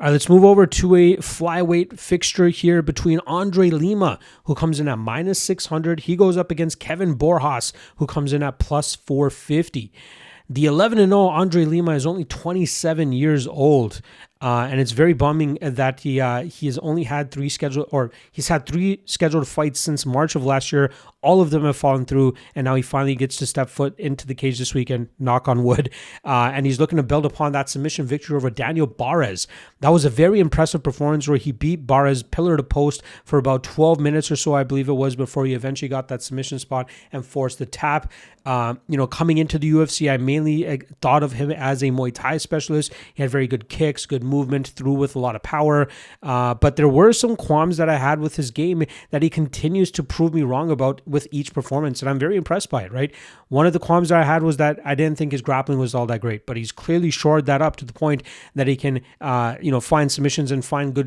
All right, let's move over to a flyweight fixture here between Andre Lima, who comes in at minus 600. He goes up against Kevin Borjas, who comes in at plus 450. The 11-0 Andre Lima is only 27 years old, and it's very bumming that he has only had he's had three scheduled fights since March of last year. All of them have fallen through, and now he finally gets to step foot into the cage this weekend, knock on wood, and he's looking to build upon that submission victory over Daniel Borjas. That was a very impressive performance where he beat Borjas pillar to post for about 12 minutes or so, I believe it was, before he eventually got that submission spot and forced the tap. Coming into the UFC, I mainly thought of him as a Muay Thai specialist. He had very good kicks, good movement, threw with a lot of power, but there were some qualms that I had with his game that he continues to prove me wrong about with each performance, and I'm very impressed by it, right? One of the qualms that I had was that I didn't think his grappling was all that great, but he's clearly shored that up to the point that he can, find submissions and find good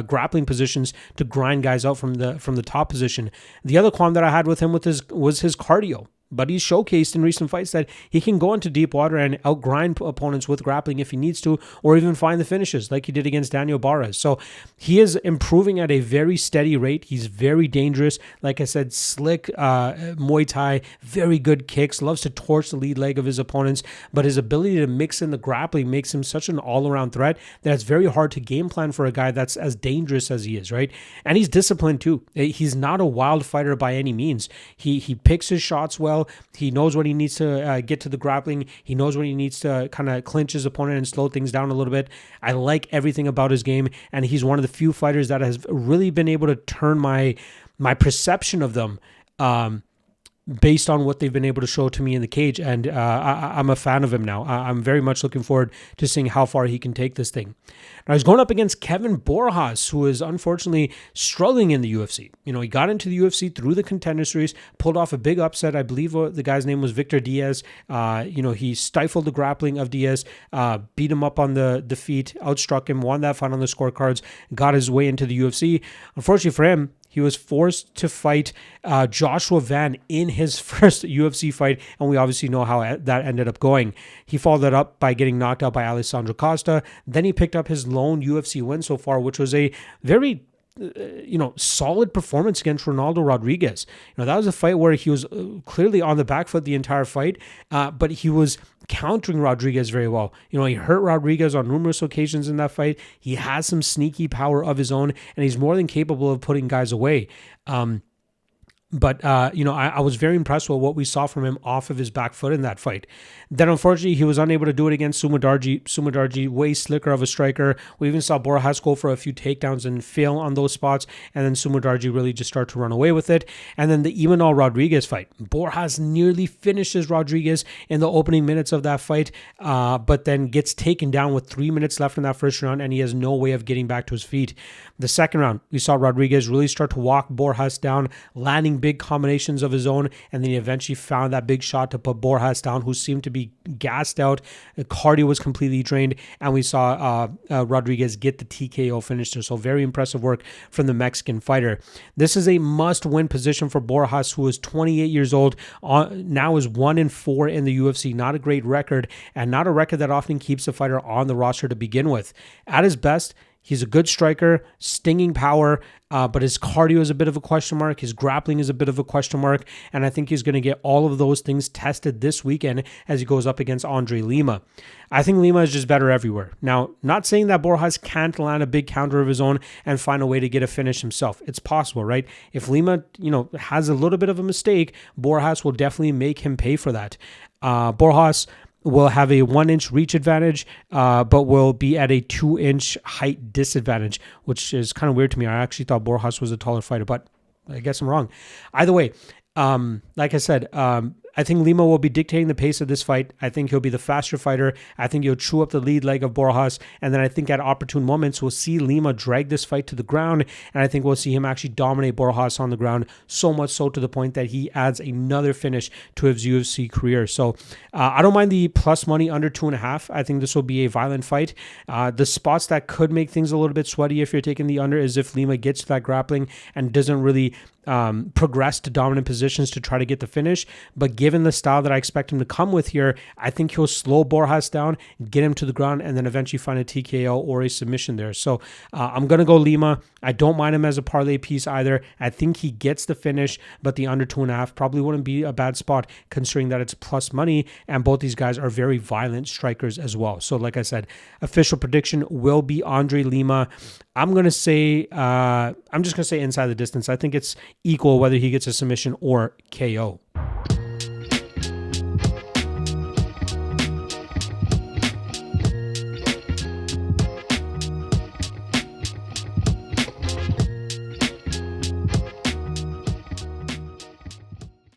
grappling positions to grind guys out from the top position. The other qualm that I had with him was his cardio. But he's showcased in recent fights that he can go into deep water and outgrind opponents with grappling if he needs to, or even find the finishes like he did against Daniel Borjas. So he is improving at a very steady rate. He's very dangerous. Like I said, slick Muay Thai, very good kicks, loves to torch the lead leg of his opponents, but his ability to mix in the grappling makes him such an all-around threat that it's very hard to game plan for a guy that's as dangerous as he is, right? And he's disciplined too. He's not a wild fighter by any means. He picks his shots well. He knows when he needs to get to the grappling. He knows when he needs to kind of clinch his opponent and slow things down a little bit. I like everything about his game, and he's one of the few fighters that has really been able to turn my perception of them based on what they've been able to show to me in the cage. And I'm a fan of him now. I'm very much looking forward to seeing how far he can take this thing. Now, he's going up against Kevin Borjas, who is unfortunately struggling in the UFC. He got into the UFC through the Contender Series, pulled off a big upset. I believe the guy's name was Victor Diaz. He stifled the grappling of Diaz, beat him up on the feet, outstruck him, won that fight on the scorecards, got his way into the UFC. Unfortunately for him, he was forced to fight Joshua Van in his first UFC fight, and we obviously know how that ended up going. He followed that up by getting knocked out by Alessandro Costa. Then he picked up his lone UFC win so far, which was a very solid performance against Ronaldo Rodriguez. That was a fight where he was clearly on the back foot the entire fight, but he was countering Rodriguez very well. He hurt Rodriguez on numerous occasions in that fight. He has some sneaky power of his own, and he's more than capable of putting guys away. But I was very impressed with what we saw from him off of his back foot in that fight. Then, unfortunately, he was unable to do it against Sumadarji. Sumadarji, way slicker of a striker. We even saw Borjas go for a few takedowns and fail on those spots, and then Sumadarji really just started to run away with it. And then the Imanol Rodriguez fight. Borjas nearly finishes Rodriguez in the opening minutes of that fight, but then gets taken down with 3 minutes left in that first round, and he has no way of getting back to his feet. The second round, we saw Rodriguez really start to walk Borjas down, landing big combinations of his own, and then he eventually found that big shot to put Borjas down, who seemed to be gassed out. The cardio was completely drained, and we saw Rodriguez get the TKO finish there. So very impressive work from the Mexican fighter. This is a must-win position for Borjas, who is 28 years old, now is 1-4 in the UFC. Not a great record, and not a record that often keeps a fighter on the roster to begin with. At his best, he's a good striker, stinging power, but his cardio is a bit of a question mark. His grappling is a bit of a question mark, and I think he's going to get all of those things tested this weekend as he goes up against Andre Lima. I think Lima is just better everywhere. Now, not saying that Borjas can't land a big counter of his own and find a way to get a finish himself. It's possible, right? If Lima, has a little bit of a mistake, Borjas will definitely make him pay for that. Borjas will have a 1-inch reach advantage, but will be at a 2-inch height disadvantage, which is kind of weird to me. I actually thought Borjas was a taller fighter, but I guess I'm wrong. Either way, like I said, I think Lima will be dictating the pace of this fight. I think he'll be the faster fighter. I think he'll chew up the lead leg of Borjas. And then I think at opportune moments, we'll see Lima drag this fight to the ground. And I think we'll see him actually dominate Borjas on the ground, so much so to the point that he adds another finish to his UFC career. So I don't mind the plus money under 2.5. I think this will be a violent fight. The spots that could make things a little bit sweaty if you're taking the under is if Lima gets to that grappling and doesn't really progress to dominant positions to try to get the finish. But given the style that I expect him to come with here, I think he'll slow Borjas down, get him to the ground, and then eventually find a TKO or a submission there. So I'm going to go Lima. I don't mind him as a parlay piece either. I think he gets the finish, but the under 2.5 probably wouldn't be a bad spot considering that it's plus money, and both these guys are very violent strikers as well. So like I said, official prediction will be Andre Lima. I'm going to say, I'm just going to say inside the distance. I think it's equal whether he gets a submission or KO.